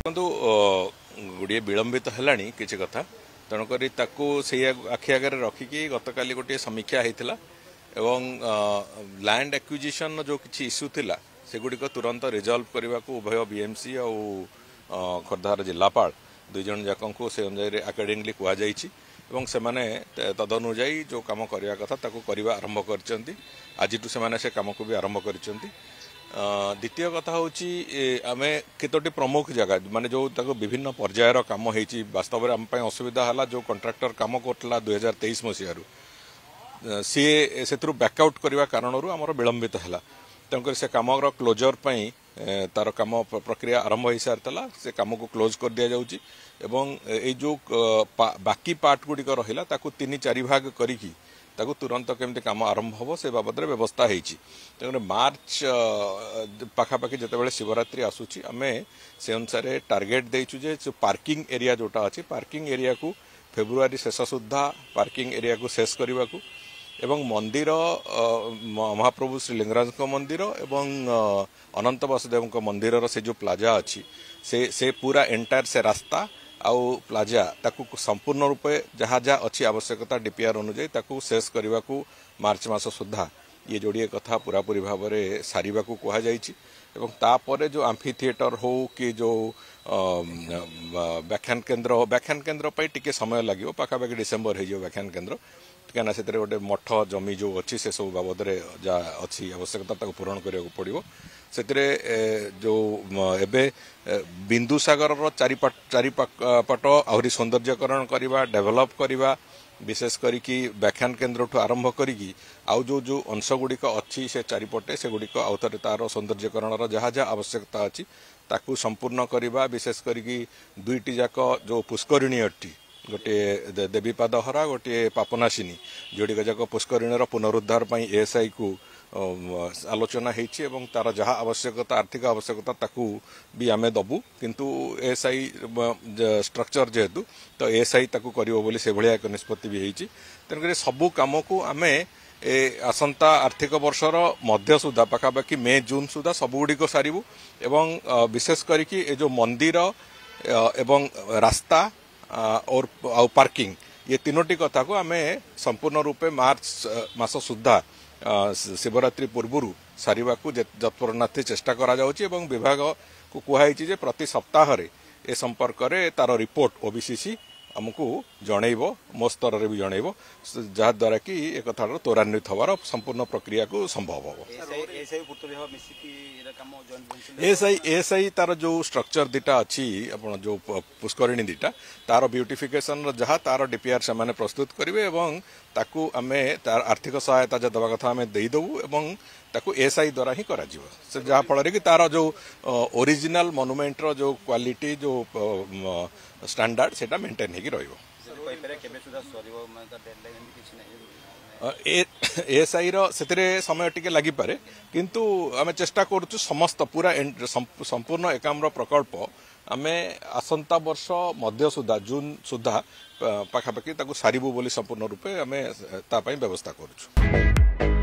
ଦେଖନ୍ତୁ ଗୋଟିଏ ବିଳମ୍ବିତ ହେଲାଣି କିଛି କଥା ତେଣୁକରି ତାକୁ ସେଇ ଆଖି ଆଗରେ ରଖିକି ଗତକାଲି ଗୋଟିଏ ସମୀକ୍ଷା ହେଇଥିଲା ଏବଂ ଲ୍ୟାଣ୍ଡ ଆକ୍ୱିଜିସନ୍ जो କିଛି ଇସ୍ୟୁ ଥିଲା ସେଗୁଡ଼ିକ ତୁରନ୍ତ ରିଜଲ୍ଭ କରିବାକୁ ଉଭୟ ବିଏମ୍ସି ଆଉ ଖୋର୍ଦ୍ଧାର ଜିଲ୍ଲାପାଳ ଦୁଇ ଜଣ ଯାକଙ୍କୁ ସେ ଅନୁଯାୟୀ ଆକର୍ଡିଂଲି କୁହାଯାଇଛି ଏବଂ ସେମାନେ ତଦନୁଯାୟୀ जो କାମ କରିବା କଥା ତାକୁ କରିବା ଆରମ୍ଭ କରିଛନ୍ତି। ଆଜିଠୁ ସେମାନେ ସେ କାମକୁ ବି ଆରମ୍ଭ କରିଛନ୍ତି। द्वितीय कथा हूँ आम केतोटी प्रमुख जगह माने जो विभिन्न पर्यायर कम होती वास्तव में आम असुविधा है जो कंट्राक्टर कम करला 2023 मसीह सी से बैकआउट करने कारण आमर विलंबित है तेणुक से कम क्लोजर तार कम प्रक्रिया आरंभ हो सारी से कम को क्लोज कर दि जाऊँगी ये जो बाकी पार्ट गुड़िक रहा 3-4 भाग करी ताकू तुरंत केमती काम आरंभ हम से बाबद व्यवस्था होती मार्च पाखापाखि जिते शिवरात्रि आसूची आम से अनुसार टार्गेट देचु जे जो पार्किंग एरिया जोटा अच्छी पार्किंग एरिया को फेब्रुआरी शेष सुधा पार्किंग एरिया को शेष करने को एवं मंदिर महाप्रभु श्री लिंगराज मंदिर एवं अनंत वासुदेव मंदिर से जो प्लाजा अच्छी से पूरा एंटायर से रास्ता आउ प्लाजा ताकू संपूर्ण रूपे जहाँ जहाँ अच्छी आवश्यकता डीपीआर अनुजाई ताकू शेष करने को मार्च मास सुधा ये जोड़िए कथा पूरापूरी भाव में सारिबा को कहुई तापर जो आम्फी थिएटर हो कि जो व्याख्यान केन्द्र टिके समय लगे पाखापाखि डिसेम्बर हो व्याख्यान केन्द्र कहीं से गोटे मठ जमी जो अच्छी से सब बाबद जहाँ अच्छी आवश्यकता पूरण करने को पड़ो से जो एबे बिंदुसागर चारिपट आहरी सौंदर्यकरण करवा डेभलप करवा विशेष करी व्याख्यान केन्द्र ठू आरंभ करी आउ जो अंशगुड़िक अच्छी से चारिपटे से गुड़िक आउ थे तार सौंदर्यकरण जहाँ जहाँ आवश्यकता अच्छी ताकू संपूर्ण करवा विशेष करी दुईटी जाक जो पुष्करिणी अट्टी गोटे देवीपाद हरा गोटे पापनाशिनी जोड़िक जाक पुष्करिणीर पुनरुद्धार एएसआई को आलोचना होती तार जहाँ आवश्यकता आर्थिक आवश्यकता ताकू भी आमे दबू किंतु एएसआई स्ट्रक्चर जेहेतु तो एएसआई ताकू करिवो बोली से भलिया एक निष्पत्ति भी होती तेणुक सबू कम को आमे आसंता आर्थिक वर्षर मध्य सुधा पाखापाखि मे जून सुधा सबुगुड़िक सारू एवं विशेष करी जो मंदिर एवं रास्ता और पार्किंग ये तीनोटी कथा को आमे संपूर्ण रूपे मार्च मास सुधा शिवरात्रि पूर्व सारिबा को जत्परनाथी चेष्टा करा जाउची एवं विभाग को कहुई जे प्रति सप्ताह रे ए संपर्क रे तार रिपोर्ट ओबीसीसी आमको जनइबो मो स्तर रे भी जनइबो जहा द्वारा कि ए कथा त्वरान्वित होवार संपूर्ण प्रक्रिया को संभव हो। एएसआई तार जो स्ट्रक्चर दीटा अच्छी आपण जो पुष्करिणी दीटा तार ब्यूटिफिकेशन जहाँ तार डीपीआर से माने प्रस्तुत करेंगे एवं ताकू आमे तार आर्थिक सहायता जब दवा कथा आमे देदेवु एवं ताकू एएसआई द्वारा ही करा जीव से जहाँ फल कि तार जो ओरिजिनल मोनुमेंटर जो क्वालिटी जो स्टैंडर्ड सेटा मेंटेन होगी रहिबो। एएसआई से समय टिके लगी पारे किंतु आमे चेष्टा करूँ समस्त पूरा संपूर्ण एकाम्र प्रकल्प आमे आसंता वर्ष मध्य सुधा जून सुधा पाखापाखि सारिबु बोली संपूर्ण रूपे आमे तापाई व्यवस्था करूँ।